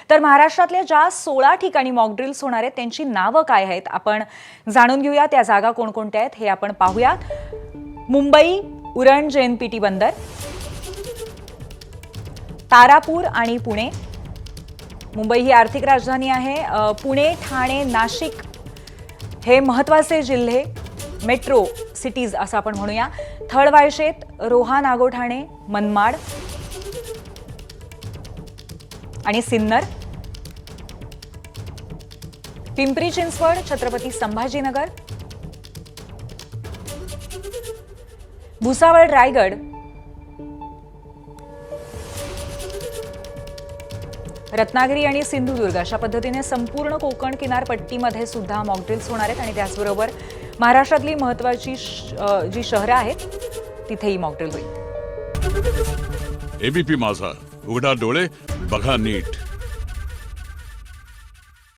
तर महाराष्ट्रातल्या ज्या 16 ठिकाणी मॉक ड्रिल्स होणार आहेत त्यांची नावं काय आहेत आपण जाणून घेऊया। त्या जागा कोणकोणत्या आहेत हे आपण पाहूयात। मुंबई उरण जेएनपीटी बंदर, तारापूर आणि पुणे। मुंबई ही आर्थिक राजधानी आहे। पुणे, ठाणे, नाशिक हे महत्त्वाचे जिल्हे, मेट्रो सिटीज असं आपण म्हणूया। थळवाळशेत, रोहा, नागोठाणे, मनमाड आणि सिन्नर। पिंपरी चिंचवड, छत्रपती संभाजीनगर, भुसावळ, रायगड, रत्नागिरी आणि सिंधुदुर्ग अशा पद्धतीने संपूर्ण कोकण किनारपट्टीमध्ये सुद्धा मॉक ड्रिल्स होणार आहेत आणि त्याचबरोबर महाराष्ट्रातली महत्त्वाची जी शहरं आहेत तिथेही मॉक ड्रिल होईल। एबीपी माझा, उघडा डोळे बघा नीट।